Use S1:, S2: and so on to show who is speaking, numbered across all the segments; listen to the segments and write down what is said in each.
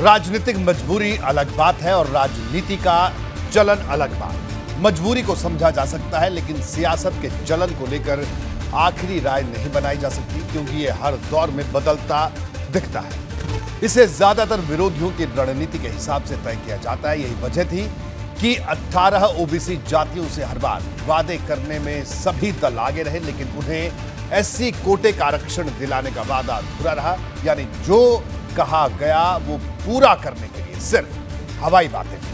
S1: राजनीतिक मजबूरी अलग बात है और राजनीति का चलन अलग बात। मजबूरी को समझा जा सकता है, लेकिन सियासत के चलन को लेकर आखिरी राय नहीं बनाई जा सकती, क्योंकि ये हर दौर में बदलता दिखता है। इसे ज्यादातर विरोधियों की रणनीति के हिसाब से तय किया जाता है। यही वजह थी कि 18 ओबीसी जातियों से हर बार वादे करने में सभी दल आगे रहे, लेकिन उन्हें एससी कोटे का आरक्षण दिलाने का वादा अधूरा रहा। यानी जो कहा गया वो पूरा करने के लिए सिर्फ हवाई बातें थी।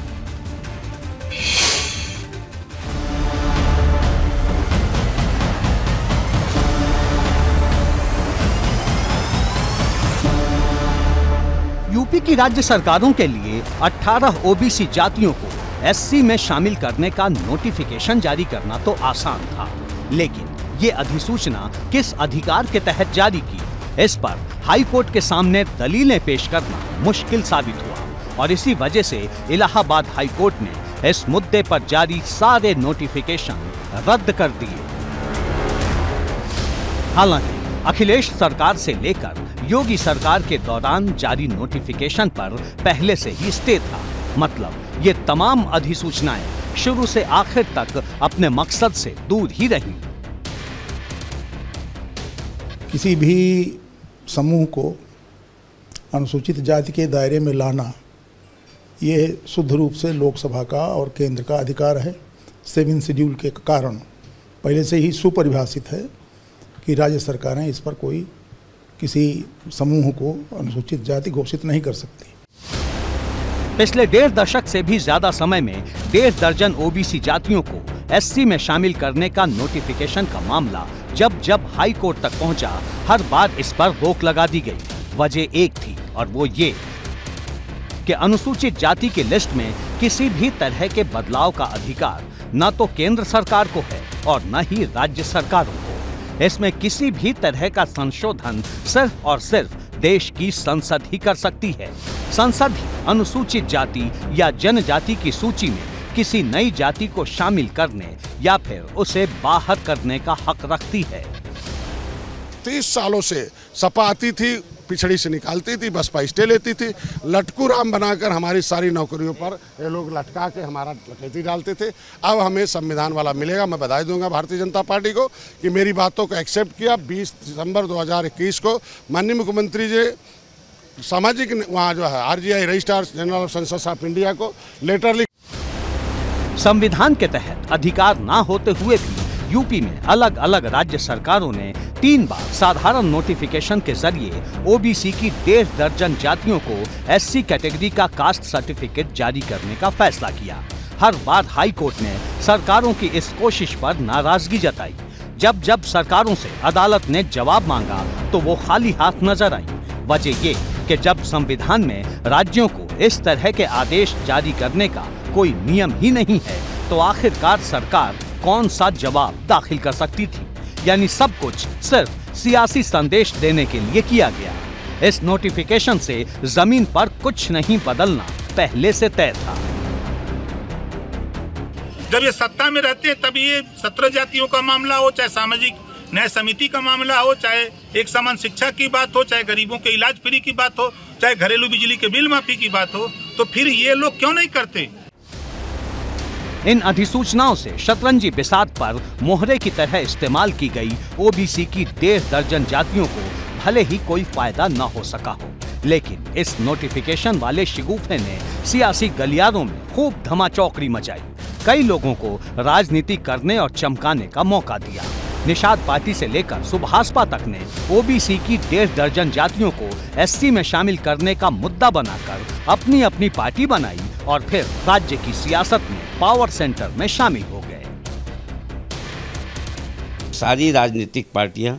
S2: यूपी की राज्य सरकारों के लिए 18 ओबीसी जातियों को एससी में शामिल करने का नोटिफिकेशन जारी करना तो आसान था, लेकिन ये अधिसूचना किस अधिकार के तहत जारी की, इस पर हाई कोर्ट के सामने दलीलें पेश करना मुश्किल साबित हुआ और इसी वजह से इलाहाबाद हाई कोर्ट ने इस मुद्दे पर जारी सारे नोटिफिकेशन रद्द कर दिए। हालांकि अखिलेश सरकार से लेकर योगी सरकार के दौरान जारी नोटिफिकेशन पर पहले से ही स्टे था। मतलब ये तमाम अधिसूचनाएं शुरू से आखिर तक अपने मकसद से दूर ही रहीं।
S3: किसी भी समूह को अनुसूचित जाति के दायरे में लाना ये शुद्ध रूप से लोकसभा का और केंद्र का अधिकार है। 7 शेड्यूल के कारण पहले से ही सुपरिभाषित है कि राज्य सरकारें इस पर कोई किसी समूह को अनुसूचित जाति घोषित नहीं कर सकती।
S2: पिछले 1.5 दशक से भी ज्यादा समय में 1.5 दर्जन ओबीसी जातियों को एससी में शामिल करने का नोटिफिकेशन का मामला जब जब हाई कोर्ट तक पहुंचा, हर बार इस पर रोक लगा दी गई। वजह एक थी और वो ये कि अनुसूचित जाति की लिस्ट में किसी भी तरह के बदलाव का अधिकार न तो केंद्र सरकार को है और न ही राज्य सरकारों को। इसमें किसी भी तरह का संशोधन सिर्फ और सिर्फ देश की संसद ही कर सकती है। संसद ही अनुसूचित जाति या जनजाति की सूची में किसी नई जाति को शामिल करने या फिर उसे बाहर करने का हक रखती है।
S4: 30 सालों से सपा आती थी, पिछड़ी से निकालती थी, बसपा स्टे लेती थी, लटकू राम बनाकर हमारी सारी नौकरियों पर ये लोग लटका के हमारा डकैती डालते थे। अब हमें संविधान वाला मिलेगा। मैं बधाई दूंगा भारतीय जनता पार्टी को कि मेरी बातों को एक्सेप्ट किया। 20 दिसंबर 2021 को माननीय मुख्यमंत्री जी सामाजिक वहाँ जो है RGI registrar general of census of India को लेटर लिख।
S2: संविधान के तहत अधिकार ना होते हुए भी यूपी में अलग अलग राज्य सरकारों ने 3 बार साधारण नोटिफिकेशन के जरिए ओबीसी की 1.5 दर्जन जातियों को एससी कैटेगरी का कास्ट सर्टिफिकेट जारी करने का फैसला किया। हर बार हाई कोर्ट ने सरकारों की इस कोशिश पर नाराजगी जताई। जब जब सरकारों से अदालत ने जवाब मांगा तो वो खाली हाथ नजर आई। वजह ये कि जब संविधान में राज्यों को इस तरह के आदेश जारी करने का कोई नियम ही नहीं है, तो आखिरकार सरकार कौन सा जवाब दाखिल कर सकती थी। यानी सब कुछ सिर्फ सियासी संदेश देने के लिए किया गया। इस नोटिफिकेशन से जमीन पर कुछ नहीं बदलना पहले से तय था।
S5: जब ये सत्ता में रहते हैं तब ये 17 जातियों का मामला हो, चाहे सामाजिक न्याय समिति का मामला हो, चाहे एक समान शिक्षा की बात हो, चाहे गरीबों के इलाज फ्री की बात हो, चाहे घरेलू बिजली के बिल माफी की बात हो, तो फिर ये लोग क्यों नहीं करते।
S2: इन अधिसूचनाओं से शतरंजी बिसात पर मोहरे की तरह इस्तेमाल की गई ओबीसी की 1.5 दर्जन जातियों को भले ही कोई फायदा न हो सका हो, लेकिन इस नोटिफिकेशन वाले शिगुफे ने सियासी गलियारों में खूब धमाचौकड़ी मचाई। कई लोगों को राजनीति करने और चमकाने का मौका दिया। निषाद पार्टी से लेकर सुभाषपा तक ने ओबीसी की 1.5 दर्जन जातियों को एससी में शामिल करने का मुद्दा बनाकर अपनी अपनी पार्टी बनाई और फिर राज्य की सियासत में पावर सेंटर में शामिल हो गए।
S6: सारी राजनीतिक पार्टियां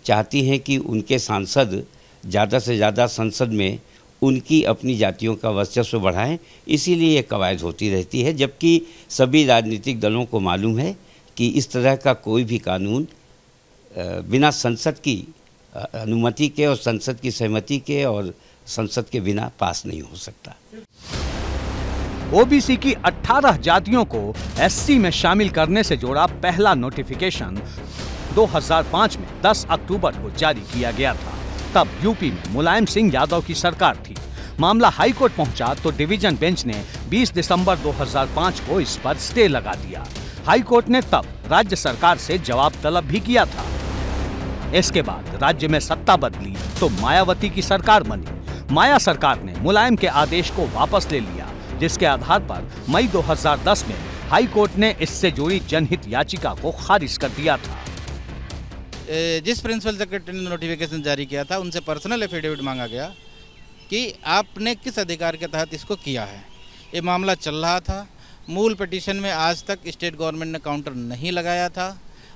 S6: चाहती हैं कि उनके सांसद ज़्यादा से ज़्यादा संसद में उनकी अपनी जातियों का वर्चस्व बढ़ाएं, इसीलिए ये कवायद होती रहती है। जबकि सभी राजनीतिक दलों को मालूम है कि इस तरह का कोई भी कानून बिना संसद की अनुमति के और संसद की सहमति के और संसद के बिना पास नहीं हो सकता।
S2: ओबीसी की 18 जातियों को एससी में शामिल करने से जोड़ा पहला नोटिफिकेशन 2005 में 10 अक्टूबर को जारी किया गया था। तब यूपी में मुलायम सिंह यादव की सरकार थी। मामला हाई कोर्ट पहुंचा तो डिवीजन बेंच ने 20 दिसंबर 2005 को इस पर स्टे लगा दिया। हाई कोर्ट ने तब राज्य सरकार से जवाब तलब भी किया था। इसके बाद राज्य में सत्ता बदली तो मायावती की सरकार बनी। माया सरकार ने मुलायम के आदेश को वापस ले लिया, जिसके आधार पर मई 2010 में हाई कोर्ट ने इससे जुड़ी जनहित याचिका को खारिज कर दिया था।
S7: जिस प्रिंसिपल सेक्रेटरी ने नोटिफिकेशन जारी किया था उनसे पर्सनल एफिडेविट मांगा गया कि आपने किस अधिकार के तहत इसको किया है। ये मामला चल रहा था। मूल पिटीशन में आज तक स्टेट गवर्नमेंट ने काउंटर नहीं लगाया था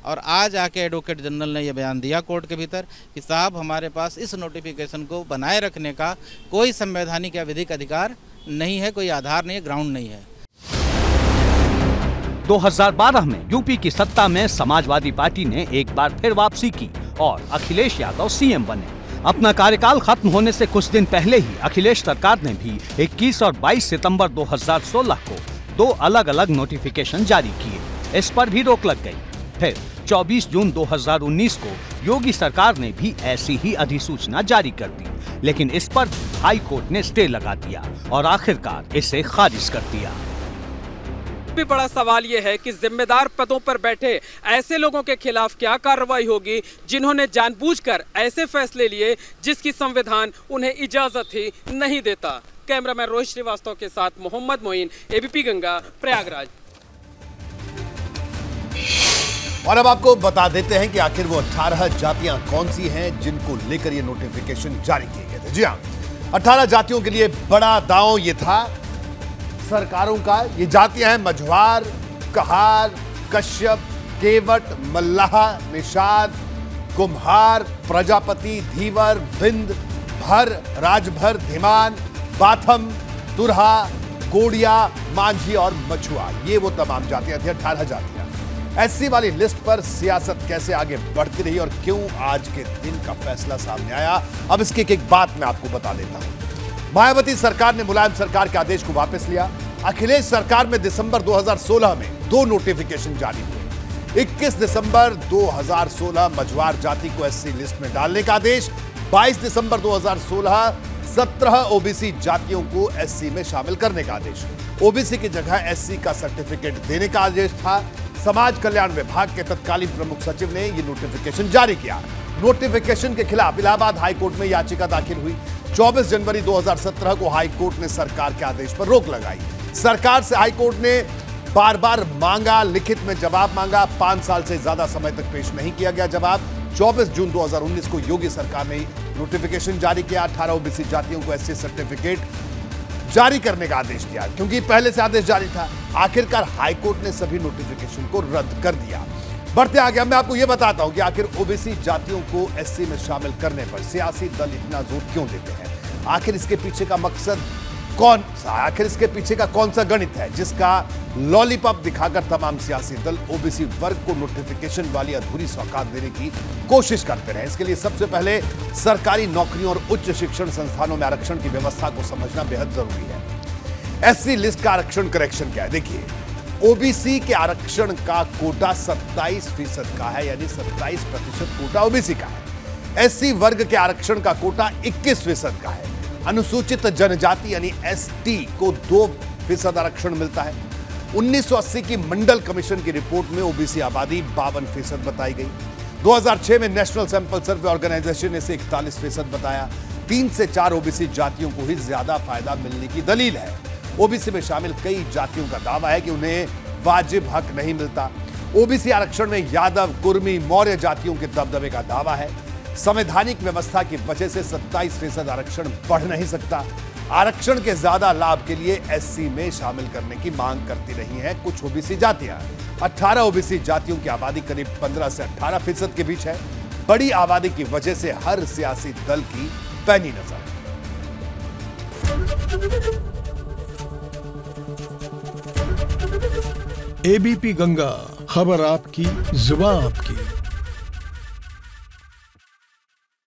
S7: और आज आके एडवोकेट जनरल ने यह बयान दिया कोर्ट के भीतर कि साहब हमारे पास इस नोटिफिकेशन को बनाए रखने का कोई संवैधानिक या विधिक अधिकार नहीं है, कोई आधार नहीं है, ग्राउंड नहीं है।
S2: 2012 में यूपी की सत्ता में समाजवादी पार्टी ने एक बार फिर वापसी की और अखिलेश यादव सीएम बने। अपना कार्यकाल खत्म होने से कुछ दिन पहले ही अखिलेश सरकार ने भी 21 और 22 सितंबर 2016 को 2 अलग अलग नोटिफिकेशन जारी किए। इस पर भी रोक लग गई। फिर 24 जून 2019 को योगी सरकार ने भी ऐसी ही अधिसूचना जारी कर दी, लेकिन इस पर हाई कोर्ट ने स्टे लगा दिया और आखिरकार इसे खारिज कर दिया।
S8: भी बड़ा सवाल यह है कि जिम्मेदार पदों पर बैठे ऐसे लोगों के खिलाफ क्या कार्रवाई होगी जिन्होंने जानबूझकर ऐसे फैसले लिए जिसकी संविधान उन्हें इजाजत ही नहीं देता। कैमरामैन रोहित श्रीवास्तव के साथ मोहम्मद मोइन, एबीपी गंगा, प्रयागराज।
S1: और अब आपको बता देते हैं कि आखिर वो 18 जातियां कौन सी हैं जिनको लेकर ये नोटिफिकेशन जारी किए गए थे। जी हाँ, 18 जातियों के लिए बड़ा दांव ये था सरकारों का। ये जातियां हैं मझवार, कहार, कश्यप, केवट, मल्लाह, निषाद, कुम्हार, प्रजापति, धीवर, बिंद, भर, राजभर, धीमान, बाथम, तुरहा, गोड़िया, मांझी और मछुआ। ये वो तमाम जातियां थी, 18 जातियां। एससी वाली लिस्ट पर सियासत कैसे आगे बढ़ती रही और क्यों आज के दिन का फैसला सामने आया, अब इसकी एक बात मैं आपको बता देता हूं। मायावती सरकार ने मुलायम सरकार के आदेश को वापस लिया। अखिलेश सरकार में दिसंबर 2016 में 2 नोटिफिकेशन जारी हुए। 21 दिसंबर 2016 मझवार जाति को एससी लिस्ट में डालने का आदेश। 22 दिसंबर 2016 17 ओबीसी जातियों को एससी में शामिल करने का आदेश। ओबीसी की जगह एससी का सर्टिफिकेट देने का आदेश था। समाज कल्याण विभाग के तत्कालीन प्रमुख सचिव ने यह नोटिफिकेशन जारी किया। नोटिफिकेशन के खिलाफ इलाहाबाद हाईकोर्ट में याचिका दाखिल हुई। 24 जनवरी 2017 को हाईकोर्ट ने सरकार के आदेश पर रोक लगाई। सरकार से हाईकोर्ट ने बार बार मांगा, लिखित में जवाब मांगा। 5 साल से ज्यादा समय तक पेश नहीं किया गया जवाब। 24 जून 2019 को योगी सरकार ने नोटिफिकेशन जारी किया। 18 ओबीसी जातियों को एससी सर्टिफिकेट जारी करने का आदेश दिया, क्योंकि पहले से आदेश जारी था। आखिरकार हाईकोर्ट ने सभी नोटिफिकेशन को रद्द कर दिया। बढ़ते आगे अब मैं आपको यह बताता हूं कि आखिर ओबीसी जातियों को एससी में शामिल करने पर सियासी दल इतना जोर क्यों देते हैं। आखिर इसके पीछे का मकसद कौन सा, आखिर इसके पीछे का कौन सा गणित है जिसका लॉलीपॉप दिखाकर तमाम सियासी दल ओबीसी वर्ग को नोटिफिकेशन वाली अधूरी सौगात देने की कोशिश करते रहे। इसके लिए सबसे पहले सरकारी नौकरियों और उच्च शिक्षण संस्थानों में आरक्षण की व्यवस्था को समझना बेहद जरूरी है। एससी लिस्ट का आरक्षण करेक्शन क्या है, देखिए। ओबीसी के आरक्षण का कोटा 27% का है, यानी 27% कोटा ओबीसी का है। एससी वर्ग के आरक्षण का कोटा 21% का है। अनुसूचित जनजाति यानी एसटी को 2% आरक्षण मिलता है। 1980 की मंडल कमीशन की रिपोर्ट में ओबीसी आबादी 52% बताई गई। 2006 में नेशनल सैंपल सर्वे ऑर्गेनाइजेशन ने इसे 41% बताया। 3 से 4 ओबीसी जातियों को ही ज्यादा फायदा मिलने की दलील है। ओबीसी में शामिल कई जातियों का दावा है कि उन्हें वाजिब हक नहीं मिलता। ओबीसी आरक्षण में यादव, कुर्मी, मौर्य जातियों के दबदबे का दावा है। संवैधानिक व्यवस्था की वजह से 27% आरक्षण बढ़ नहीं सकता। आरक्षण के ज्यादा लाभ के लिए एससी में शामिल करने की मांग करती रही हैं कुछ ओबीसी जातियां। 18 ओबीसी जातियों की आबादी करीब 15 से 18% के बीच है। बड़ी आबादी की वजह से हर सियासी दल की पैनी नजर है।
S9: एबीपी गंगा, खबर आपकी, जुबान आपकी।